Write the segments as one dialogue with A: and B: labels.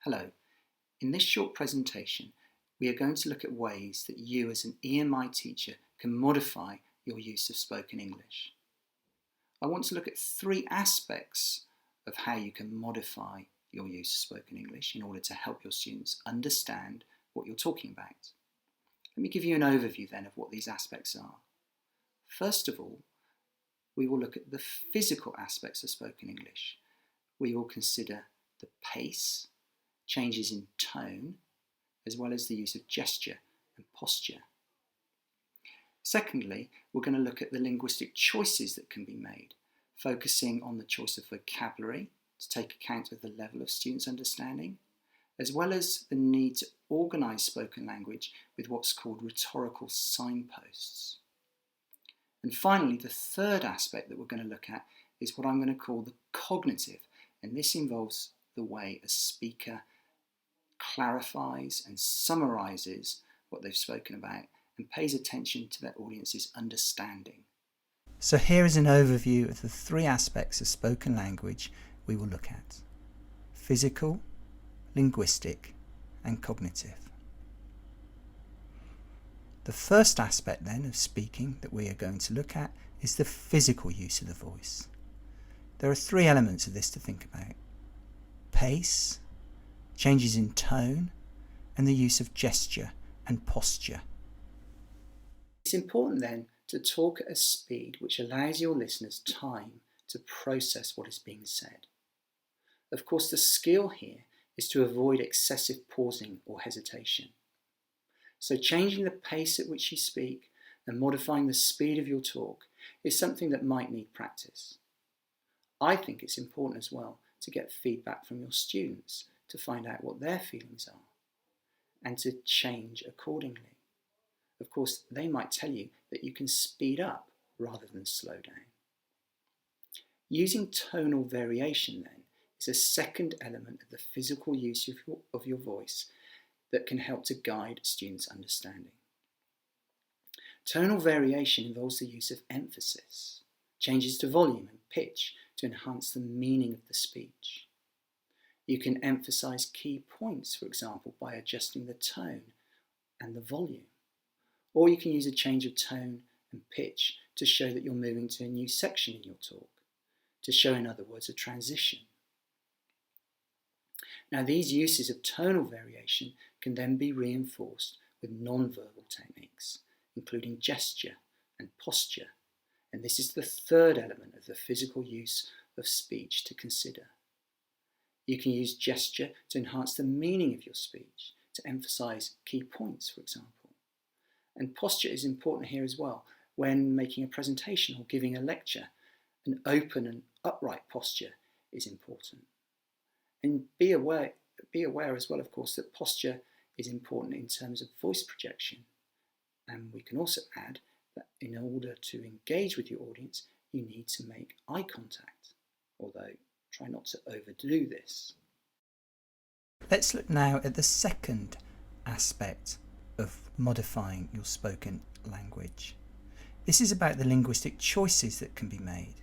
A: Hello. In this short presentation, we are going to look at ways that you as an EMI teacher can modify your use of spoken English. I want to look at three aspects of how you can modify your use of spoken English in order to help your students understand what you're talking about. Let me give you an overview then of what these aspects are. First of all, we will look at the physical aspects of spoken English. We will consider the pace, changes in tone, as well as the use of gesture and posture. Secondly, we're going to look at the linguistic choices that can be made, focusing on the choice of vocabulary to take account of the level of students' understanding, as well as the need to organise spoken language with what's called rhetorical signposts. And finally, the third aspect that we're going to look at is what I'm going to call the cognitive, and this involves the way a speaker clarifies and summarises what they've spoken about and pays attention to their audience's understanding. So here is an overview of the three aspects of spoken language we will look at: physical, linguistic and cognitive. The first aspect then of speaking that we are going to look at is the physical use of the voice. There are three elements of this to think about: pace, changes in tone, and the use of gesture and posture. It's important then to talk at a speed which allows your listeners time to process what is being said. Of course, the skill here is to avoid excessive pausing or hesitation. So changing the pace at which you speak and modifying the speed of your talk is something that might need practice. I think it's important as well to get feedback from your students to find out what their feelings are and to change accordingly. Of course, they might tell you that you can speed up rather than slow down. Using tonal variation then is a second element of the physical use of your voice that can help to guide students' understanding. Tonal variation involves the use of emphasis, changes to volume and pitch to enhance the meaning of the speech. You can emphasise key points, for example, by adjusting the tone and the volume. Or you can use a change of tone and pitch to show that you're moving to a new section in your talk, to show, in other words, a transition. Now, these uses of tonal variation can then be reinforced with non-verbal techniques, including gesture and posture, and this is the third element of the physical use of speech to consider. You can use gesture to enhance the meaning of your speech, to emphasise key points, for example. And posture is important here as well. When making a presentation or giving a lecture, an open and upright posture is important. And be aware as well, of course, that posture is important in terms of voice projection. And we can also add that in order to engage with your audience, you need to make eye contact, although try not to overdo this. Let's look now at the second aspect of modifying your spoken language. This is about the linguistic choices that can be made.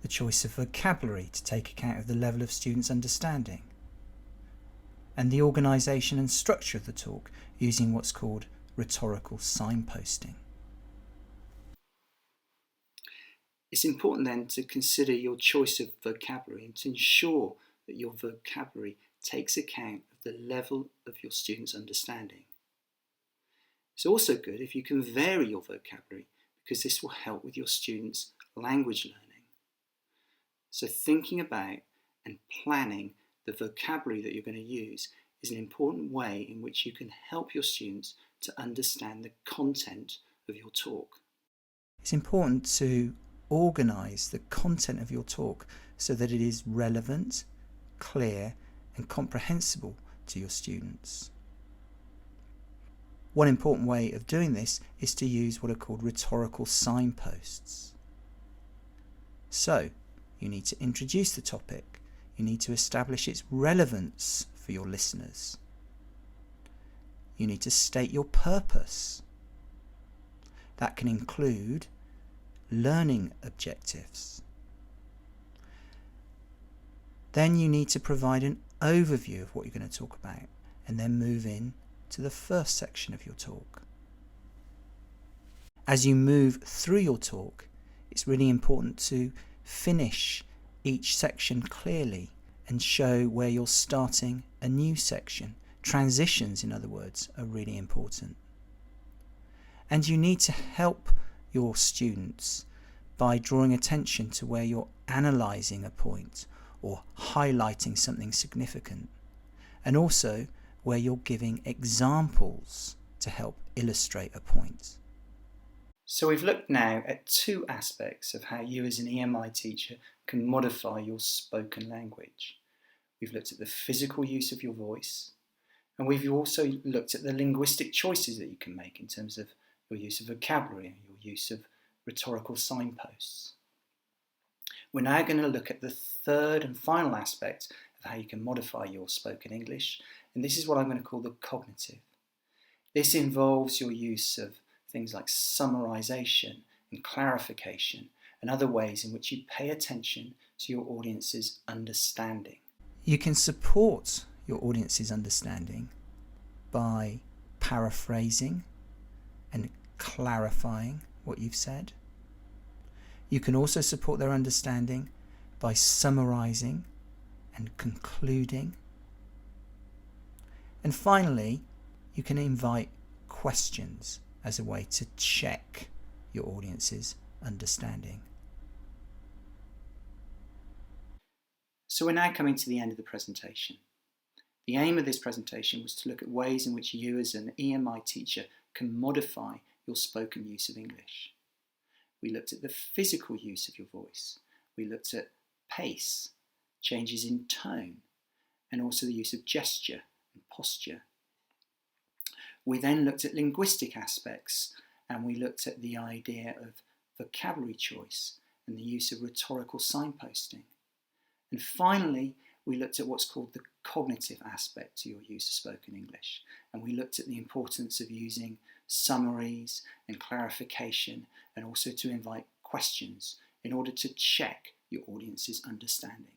A: The choice of vocabulary to take account of the level of students' understanding, and the organisation and structure of the talk using what's called rhetorical signposting. It's important then to consider your choice of vocabulary and to ensure that your vocabulary takes account of the level of your students' understanding. It's also good if you can vary your vocabulary because this will help with your students' language learning. So thinking about and planning the vocabulary that you're going to use is an important way in which you can help your students to understand the content of your talk. It's important to organise the content of your talk so that it is relevant, clear and comprehensible to your students. One important way of doing this is to use what are called rhetorical signposts. So, you need to introduce the topic, you need to establish its relevance for your listeners. You need to state your purpose. That can include learning objectives. Then you need to provide an
B: overview of what you're going to talk about and then move in to the first section of your talk. As you move through your talk, it's really important to finish each section clearly and show where you're starting a new section. Transitions, in other words, are really important. And you need to help your students by drawing attention to where you're analysing a point or highlighting something significant, and also where you're giving examples to help illustrate a point.
A: So we've looked now at two aspects of how you as an EMI teacher can modify your spoken language. We've looked at the physical use of your voice, and we've also looked at the linguistic choices that you can make in terms of your use of vocabulary and your use of rhetorical signposts. We're now going to look at the third and final aspect of how you can modify your spoken English, and this is what I'm going to call the cognitive. This involves your use of things like summarization and clarification and other ways in which you pay attention to your audience's understanding.
B: You can support your audience's understanding by paraphrasing and clarifying what you've said. You can also support their understanding by summarizing and concluding. And finally, you can invite questions as a way to check your audience's understanding.
A: So we're now coming to the end of the presentation. The aim of this presentation was to look at ways in which you as an EMI teacher can modify your spoken use of English. We looked at the physical use of your voice. We looked at pace, changes in tone, and also the use of gesture and posture. We then looked at linguistic aspects, and we looked at the idea of vocabulary choice and the use of rhetorical signposting. And finally, we looked at what's called the cognitive aspect to your use of spoken English, and we looked at the importance of using summaries and clarification, and also to invite questions in order to check your audience's understanding.